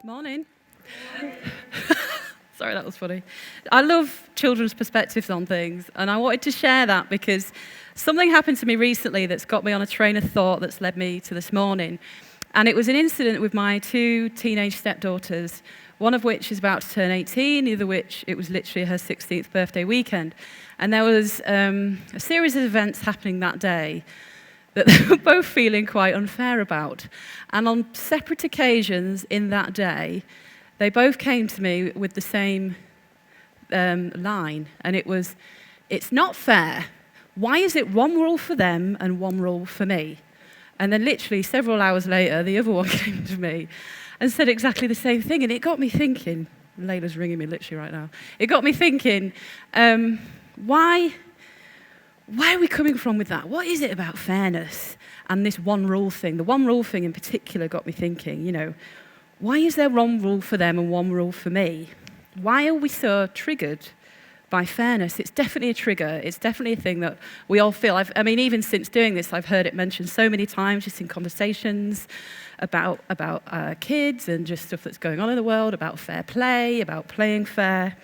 Morning. Sorry, that was funny. I love children's perspectives on things, and I wanted to share that because something happened to me recently that's got me on a train of thought that's led me to this morning. And it was an incident with my two teenage stepdaughters, one of which is about to turn 18, the other which it was literally her 16th birthday weekend. And there was a series of events happening that day that they were both feeling quite unfair about. And on separate occasions in that day, they both came to me with the same line, and it was, "It's not fair. Why is it one rule for them and one rule for me?" And then literally several hours later, the other one came to me and said exactly the same thing, and it got me thinking. Layla's ringing me literally right now. It got me thinking, where are we coming from with that? What is it about fairness and this one rule thing? The one rule thing in particular got me thinking, why is there one rule for them and one rule for me? Why are we so triggered by fairness? It's definitely a trigger. It's definitely a thing that we all feel. Even since doing this, I've heard it mentioned so many times just in conversations about kids and just stuff that's going on in the world, about fair play, about playing fair.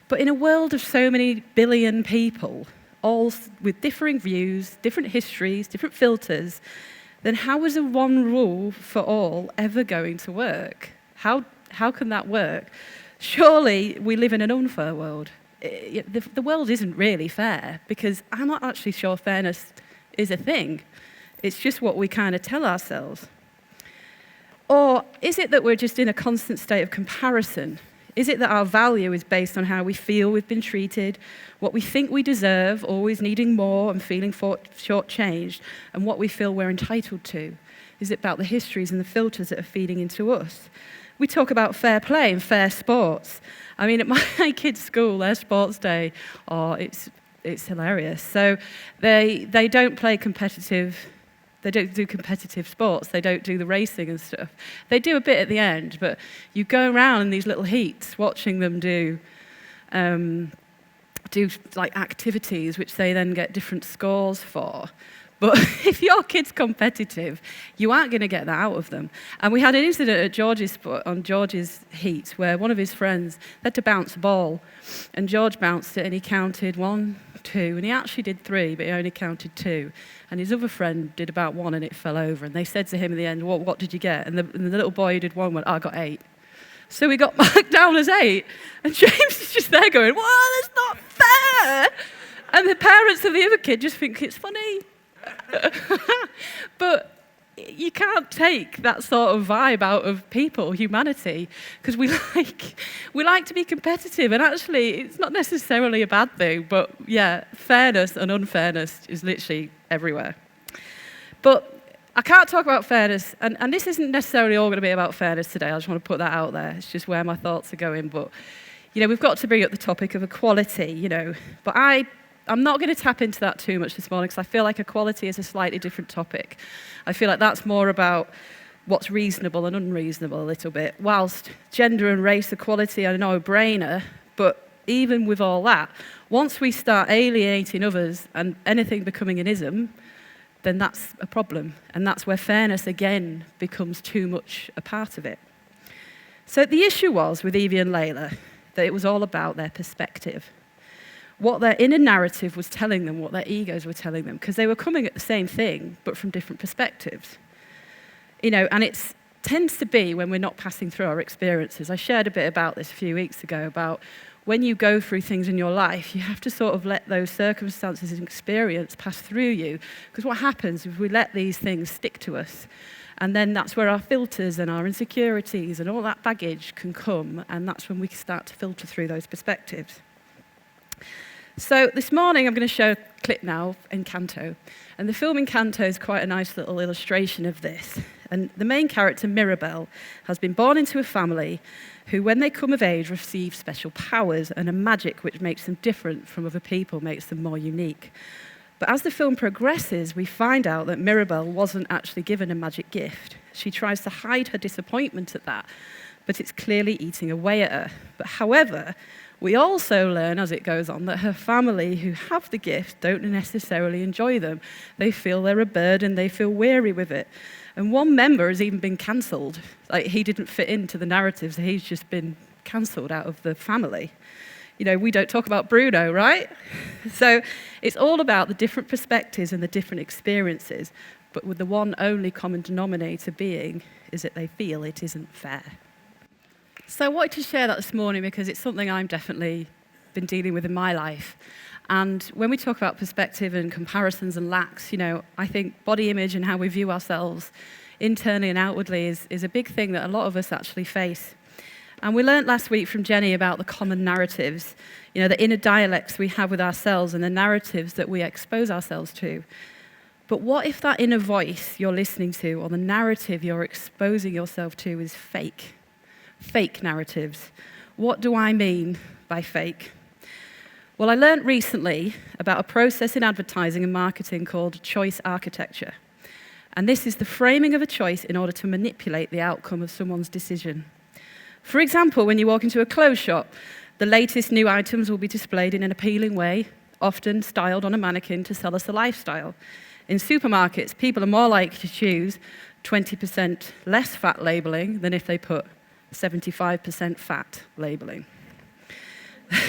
But in a world of so many billion people, all with differing views, different histories, different filters, then how is a one rule for all ever going to work? How can that work? Surely we live in an unfair world. The world isn't really fair because I'm not actually sure fairness is a thing. It's just what we kind of tell ourselves. Or is it that we're just in a constant state of comparison? Is it that our value is based on how we feel we've been treated, what we think we deserve, always needing more and feeling shortchanged, and what we feel we're entitled to? Is it about the histories and the filters that are feeding into us? We talk about fair play and fair sports. At my kids' school, their sports day, it's hilarious. So they don't play competitive. They don't do competitive sports. They don't do the racing and stuff. They do a bit at the end, but you go around in these little heats watching them do like activities, which they then get different scores for. But if your kid's competitive, you aren't going to get that out of them. And we had an incident at on George's heat where one of his friends had to bounce a ball, and George bounced it and he counted 1, 2, and he actually did 3, but he only counted 2. And his other friend did about 1 and it fell over. And they said to him in the end, what did you get? And the little boy who did 1 went, I got 8. So he got marked down as 8. And James is just there going, well, that's not fair. And the parents of the other kid just think it's funny. But you can't take that sort of vibe out of people, humanity, because we like to be competitive, and actually it's not necessarily a bad thing, but yeah, fairness and unfairness is literally everywhere. But I can't talk about fairness, and this isn't necessarily all going to be about fairness today. I just want to put that out there. It's just where my thoughts are going. But we've got to bring up the topic of equality, but I'm not going to tap into that too much this morning because I feel like equality is a slightly different topic. I feel like that's more about what's reasonable and unreasonable a little bit, whilst gender and race equality are a no-brainer, but even with all that, once we start alienating others and anything becoming an ism, then that's a problem, and that's where fairness again becomes too much a part of it. So the issue was with Evie and Layla that it was all about their perspective. What their inner narrative was telling them, what their egos were telling them, because they were coming at the same thing, but from different perspectives. And it tends to be when we're not passing through our experiences. I shared a bit about this a few weeks ago, about when you go through things in your life, you have to sort of let those circumstances and experience pass through you, because what happens is we let these things stick to us, and then that's where our filters and our insecurities and all that baggage can come, and that's when we start to filter through those perspectives. So this morning I'm going to show a clip now of Encanto. And the film Encanto is quite a nice little illustration of this. And the main character, Mirabel, has been born into a family who, when they come of age, receive special powers and a magic which makes them different from other people, makes them more unique. But as the film progresses, we find out that Mirabel wasn't actually given a magic gift. She tries to hide her disappointment at that, but it's clearly eating away at her. But however, We also learn, as it goes on, that her family who have the gift don't necessarily enjoy them. They feel they're a burden, they feel weary with it. And one member has even been cancelled. Like, he didn't fit into the narrative, so he's just been cancelled out of the family. You know, we don't talk about Bruno, right? So it's all about the different perspectives and the different experiences, but with the one only common denominator being is that they feel it isn't fair. So I wanted to share that this morning because it's something I've definitely been dealing with in my life. And when we talk about perspective and comparisons and lacks, you know, I think body image and how we view ourselves internally and outwardly is a big thing that a lot of us actually face. And we learnt last week from Jenny about the common narratives, you know, the inner dialects we have with ourselves and the narratives that we expose ourselves to. But what if that inner voice you're listening to or the narrative you're exposing yourself to is fake? Fake narratives. What do I mean by fake? Well, I learnt recently about a process in advertising and marketing called choice architecture. And this is the framing of a choice in order to manipulate the outcome of someone's decision. For example, when you walk into a clothes shop, the latest new items will be displayed in an appealing way, often styled on a mannequin to sell us a lifestyle. In supermarkets, people are more likely to choose 20% less fat labeling than if they put 75% fat labeling.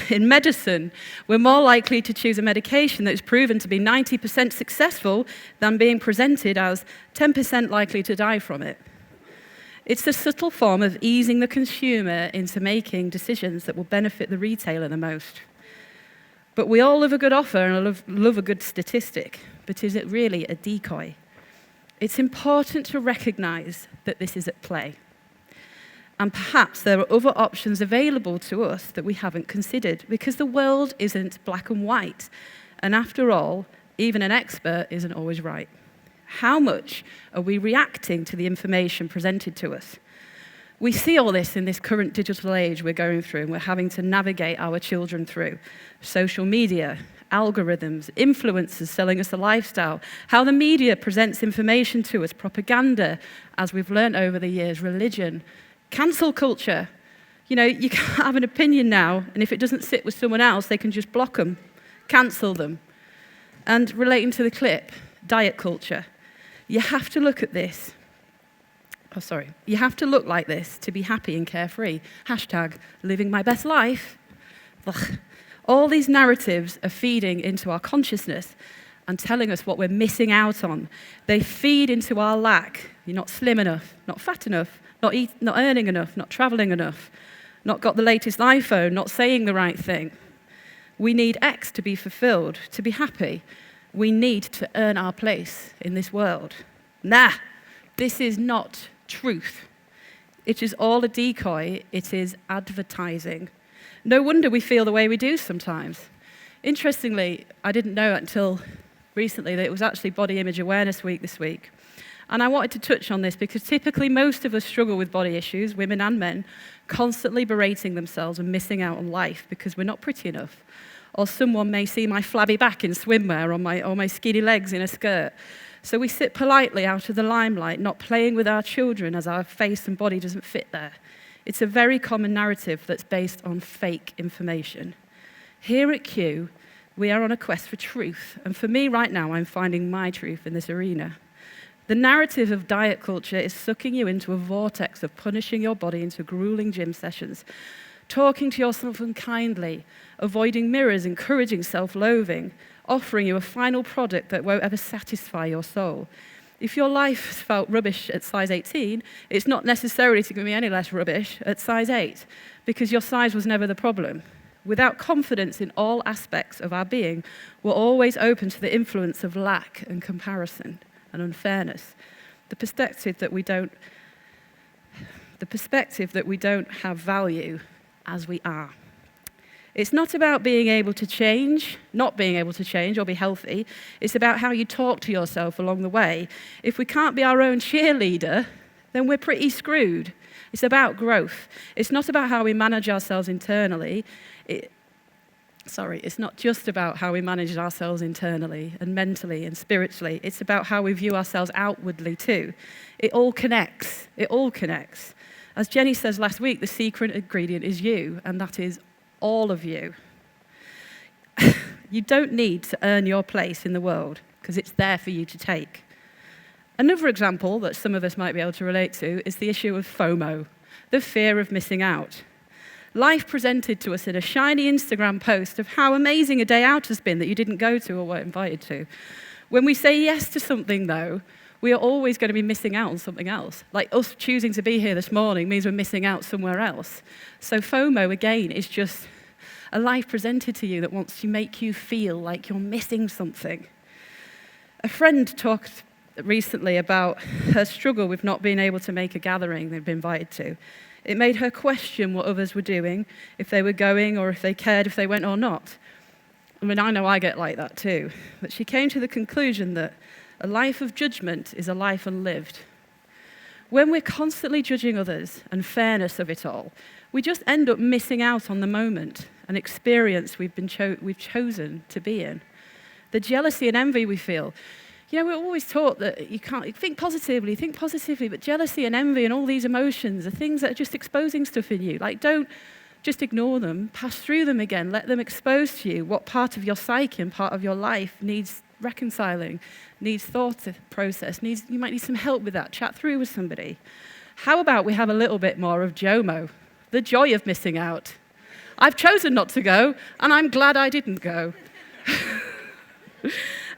In medicine, we're more likely to choose a medication that is proven to be 90% successful than being presented as 10% likely to die from it. It's a subtle form of easing the consumer into making decisions that will benefit the retailer the most. But we all love a good offer and love a good statistic, but is it really a decoy? It's important to recognize that this is at play. And perhaps there are other options available to us that we haven't considered, because the world isn't black and white. And after all, even an expert isn't always right. How much are we reacting to the information presented to us? We see all this in this current digital age we're going through, and we're having to navigate our children through. Social media, algorithms, influencers selling us a lifestyle, how the media presents information to us, propaganda, as we've learned over the years, religion, cancel culture. You know, you can't have an opinion now, and if it doesn't sit with someone else, they can just block them, cancel them. And relating to the clip, diet culture. You have to look at this. You have to look like this to be happy and carefree. Hashtag living my best life. Ugh. All these narratives are feeding into our consciousness and telling us what we're missing out on. They feed into our lack. You're not slim enough, not fat enough, not earning enough, not traveling enough, not got the latest iPhone, not saying the right thing. We need X to be fulfilled, to be happy. We need to earn our place in this world. Nah, this is not truth. It is all a decoy. It is advertising. No wonder we feel the way we do sometimes. Interestingly, I didn't know until recently that it was actually Body Image Awareness Week this week. And I wanted to touch on this because typically most of us struggle with body issues, women and men, constantly berating themselves and missing out on life because we're not pretty enough. Or someone may see my flabby back in swimwear or my skinny legs in a skirt. So we sit politely out of the limelight, not playing with our children as our face and body doesn't fit there. It's a very common narrative that's based on fake information. Here at Q, we are on a quest for truth. And for me right now, I'm finding my truth in this arena. The narrative of diet culture is sucking you into a vortex of punishing your body into grueling gym sessions, talking to yourself unkindly, avoiding mirrors, encouraging self-loathing, offering you a final product that won't ever satisfy your soul. If your life has felt rubbish at size 18, it's not necessarily to be any less rubbish at size 8, because your size was never the problem. Without confidence in all aspects of our being, we're always open to the influence of lack and comparison and unfairness. The perspective that we don't have value as we are. It's not about being able to change, not being able to change or be healthy. It's about how you talk to yourself along the way. If we can't be our own cheerleader, then we're pretty screwed. It's about growth. It's not about how we manage ourselves internally. It's not just about how we manage ourselves internally and mentally and spiritually. It's about how we view ourselves outwardly too. It all connects. It all connects. As Jenny says last week, the secret ingredient is you, and that is all of you. You don't need to earn your place in the world because it's there for you to take. Another example that some of us might be able to relate to is the issue of FOMO, the fear of missing out. Life presented to us in a shiny Instagram post of how amazing a day out has been that you didn't go to or weren't invited to. When we say yes to something, though, we are always going to be missing out on something else. Like us choosing to be here this morning means we're missing out somewhere else. So FOMO, again, is just a life presented to you that wants to make you feel like you're missing something. A friend talked recently about her struggle with not being able to make a gathering they'd been invited to. It made her question what others were doing, if they were going or if they cared if they went or not. I mean, I know I get like that too. But she came to the conclusion that a life of judgment is a life unlived. When we're constantly judging others and fairness of it all, we just end up missing out on the moment, an experience we've chosen to be in. The jealousy and envy we feel. You know, we're always taught that you can't think positively, but jealousy and envy and all these emotions are things that are just exposing stuff in you. Like, don't just ignore them, pass through them again, let them expose to you what part of your psyche and part of your life needs reconciling, needs thought process, you might need some help with that, chat through with somebody. How about we have a little bit more of JOMO, the joy of missing out? I've chosen not to go, and I'm glad I didn't go.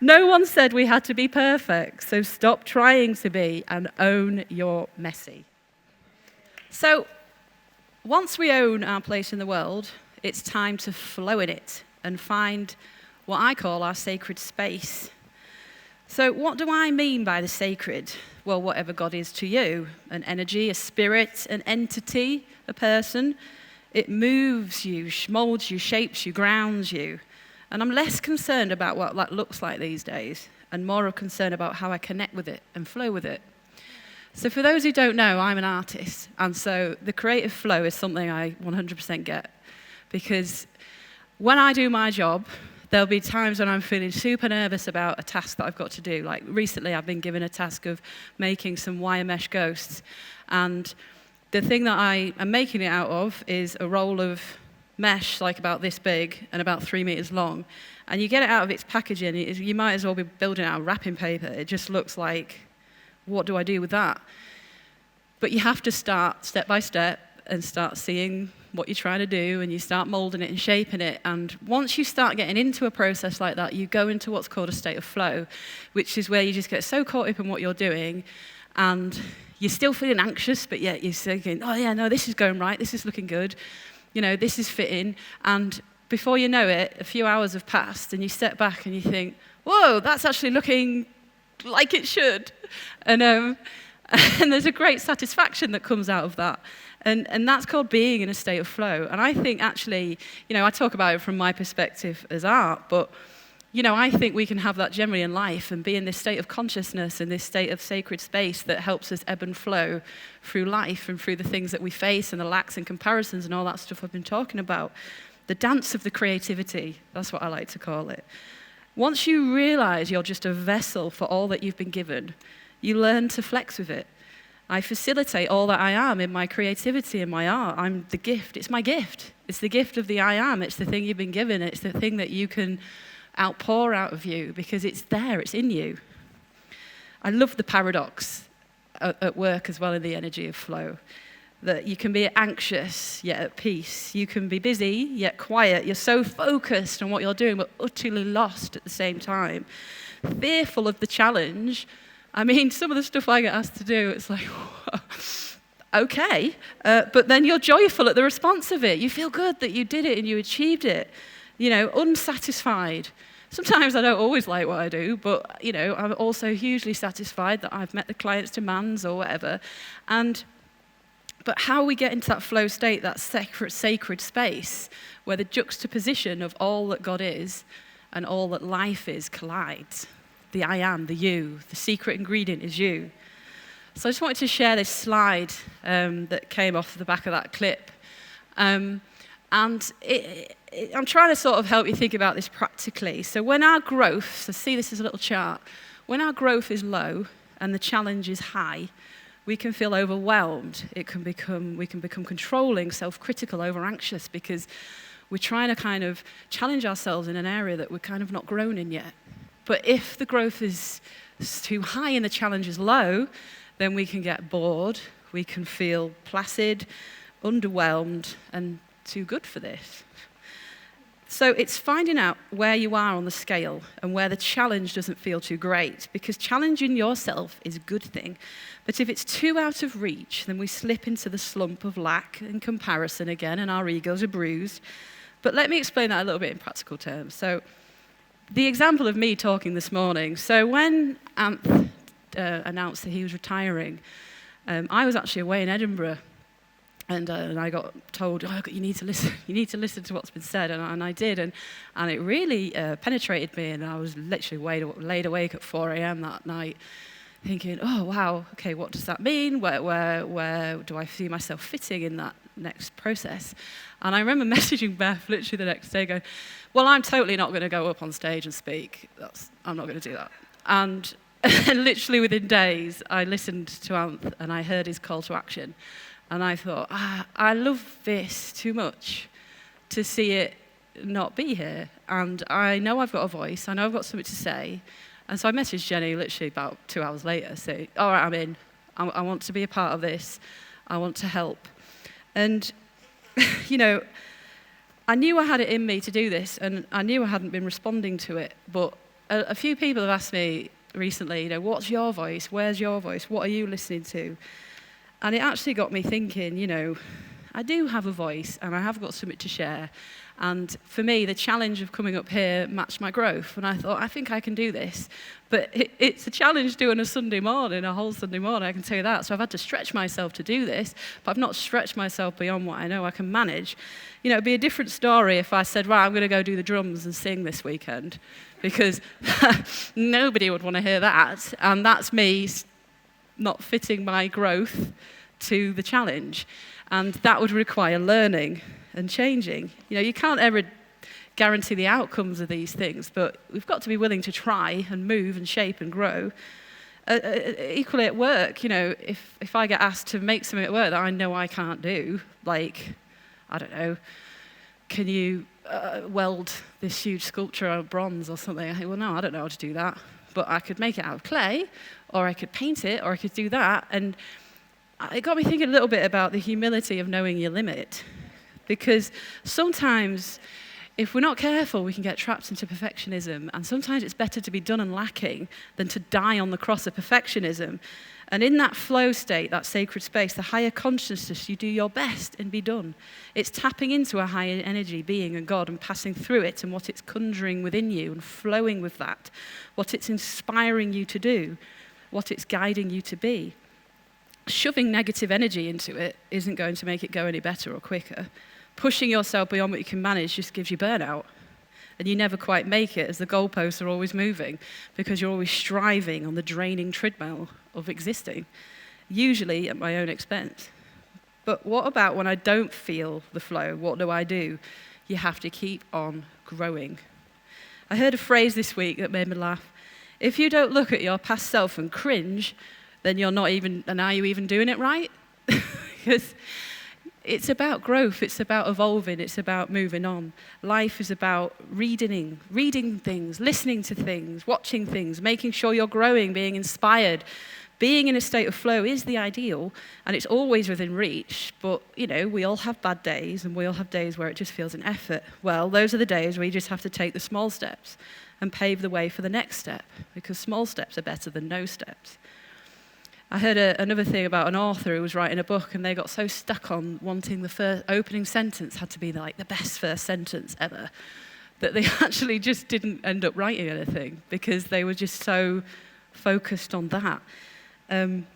No one said we had to be perfect, so stop trying to be and own your messy. So, once we own our place in the world, it's time to flow in it and find what I call our sacred space. So, what do I mean by the sacred? Well, whatever God is to you, an energy, a spirit, an entity, a person. It moves you, molds you, shapes you, grounds you. And I'm less concerned about what that looks like these days and more concerned about how I connect with it and flow with it. So for those who don't know, I'm an artist. And so the creative flow is something I 100% get. Because when I do my job, there'll be times when I'm feeling super nervous about a task that I've got to do. Like recently, I've been given a task of making some wire mesh ghosts. And the thing that I am making it out of is a roll of mesh like about this big and about 3 meters long, and you get it out of its packaging, you might as well be building out of wrapping paper. It just looks like, what do I do with that? But you have to start step by step and start seeing what you're trying to do, and you start molding it and shaping it. And once you start getting into a process like that, you go into what's called a state of flow, which is where you just get so caught up in what you're doing, and you're still feeling anxious, but yet you're thinking, oh yeah, no, this is going right, this is looking good. You know, this is fitting, and before you know it, a few hours have passed, and you step back and you think, whoa, that's actually looking like it should. And there's a great satisfaction that comes out of that. And that's called being in a state of flow. And I think actually, you know, I talk about it from my perspective as art, but, you know, I think we can have that generally in life and be in this state of consciousness and this state of sacred space that helps us ebb and flow through life and through the things that we face and the lacks and comparisons and all that stuff I've been talking about. The dance of the creativity, that's what I like to call it. Once you realize you're just a vessel for all that you've been given, you learn to flex with it. I facilitate all that I am in my creativity and my art. I'm the gift. It's my gift. It's the gift of the I am. It's the thing you've been given. It's the thing that you can outpour out of you because it's there, it's in you. I love the paradox at work as well in the energy of flow, that you can be anxious yet at peace. You can be busy yet quiet. You're so focused on what you're doing but utterly lost at the same time. Fearful of the challenge. I mean, some of the stuff I get asked to do, it's like, okay, but then you're joyful at the response of it. You feel good that you did it and you achieved it. You know, unsatisfied. Sometimes I don't always like what I do, but, you know, I'm also hugely satisfied that I've met the client's demands or whatever. But how we get into that flow state, that sacred space, where the juxtaposition of all that God is and all that life is collides. The I am, the you, the secret ingredient is you. So I just wanted to share this slide that came off the back of that clip. I'm trying to sort of help you think about this practically. So when our growth, so see this as a little chart, when our growth is low and the challenge is high, we can feel overwhelmed. We can become controlling, self-critical, over-anxious because We're trying to kind of challenge ourselves in an area that we're kind of not grown in yet. But if the growth is too high and the challenge is low, then we can get bored, we can feel placid, underwhelmed, and too good for this. So it's finding out where you are on the scale and where the challenge doesn't feel too great, because challenging yourself is a good thing. But if it's too out of reach, then we slip into the slump of lack and comparison again, and our egos are bruised. But let me explain that a little bit in practical terms. So the example of me talking this morning. So when Anth announced that he was retiring, I was actually away in Edinburgh. And I got told, oh, you need to listen to what's been said, and I did, and it really penetrated me, and I was literally laid awake at 4 a.m. that night, thinking, oh wow, okay, what does that mean? Where do I see myself fitting in that next process? And I remember messaging Beth literally the next day, going, well, I'm totally not going to go up on stage and speak. I'm not going to do that. And literally within days, I listened to Anth, and I heard his call to action. And I thought, I love this too much to see it not be here. And I know I've got a voice. I know I've got something to say. And so I messaged Jenny literally about 2 hours later, saying, all right, I'm in. I want to be a part of this. I want to help. And, you know, I knew I had it in me to do this, and I knew I hadn't been responding to it. But a few people have asked me recently, you know, what's your voice? Where's your voice? What are you listening to? And it actually got me thinking, you know, I do have a voice and I have got something to share. And for me, the challenge of coming up here matched my growth. And I thought, I think I can do this. But it's a challenge doing a Sunday morning, a whole Sunday morning, I can tell you that. So I've had to stretch myself to do this, but I've not stretched myself beyond what I know I can manage. You know, it'd be a different story if I said, right, I'm going to go do the drums and sing this weekend, because nobody would want to hear that. And that's me not fitting my growth to the challenge, and that would require learning and changing. You know, you can't ever guarantee the outcomes of these things, but we've got to be willing to try and move and shape and grow. Equally at work, you know, if I get asked to make something at work that I know I can't do, like, I don't know, can you weld this huge sculpture out of bronze or something? I think, well, no, I don't know how to do that, but I could make it out of clay, or I could paint it, or I could do that. And it got me thinking a little bit about the humility of knowing your limit, because sometimes if we're not careful, we can get trapped into perfectionism, and sometimes it's better to be done and lacking than to die on the cross of perfectionism. And in that flow state, that sacred space, the higher consciousness, you do your best and be done. It's tapping into a higher energy, being and God, and passing through it and what it's conjuring within you and flowing with that, what it's inspiring you to do, what it's guiding you to be. Shoving negative energy into it isn't going to make it go any better or quicker. Pushing yourself beyond what you can manage just gives you burnout. And you never quite make it, as the goalposts are always moving, because you're always striving on the draining treadmill of existing, usually at my own expense. But what about when I don't feel the flow? What do? You have to keep on growing. I heard a phrase this week that made me laugh. If you don't look at your past self and cringe, then are you even doing it right? Because it's about growth, it's about evolving, it's about moving on. Life is about reading things, listening to things, watching things, making sure you're growing, being inspired. Being in a state of flow is the ideal, and it's always within reach, but, you know, we all have bad days, and we all have days where it just feels an effort. Well, those are the days where you just have to take the small steps and pave the way for the next step, because small steps are better than no steps. I heard another thing about an author who was writing a book, and they got so stuck on wanting the first opening sentence had to be like the best first sentence ever, that they actually just didn't end up writing anything because they were just so focused on that. And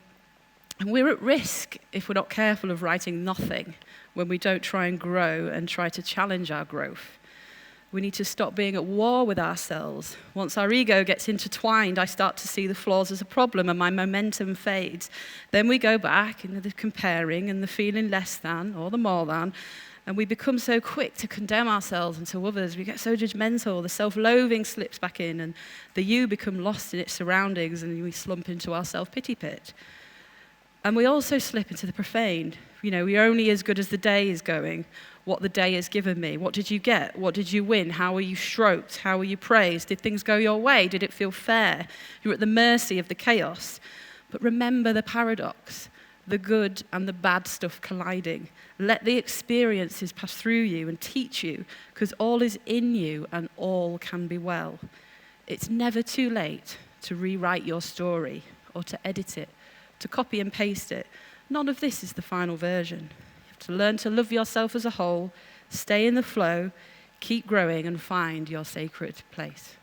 we're at risk if we're not careful of writing nothing when we don't try and grow and try to challenge our growth. We need to stop being at war with ourselves. Once our ego gets intertwined, I start to see the flaws as a problem and my momentum fades. Then we go back into the comparing and the feeling less than or the more than, and we become so quick to condemn ourselves and to others. We get so judgmental, the self-loathing slips back in, and the you become lost in its surroundings, and we slump into our self-pity pit. And we also slip into the profane. We're only as good as the day is going, what the day has given me. What did you get? What did you win? How were you stroked? How were you praised? Did things go your way? Did it feel fair? You're at the mercy of the chaos. But remember the paradox, the good and the bad stuff colliding. Let the experiences pass through you and teach you, because all is in you and all can be well. It's never too late to rewrite your story or to edit it, to copy and paste it. None of this is the final version. You have to learn to love yourself as a whole, stay in the flow, keep growing and find your sacred place.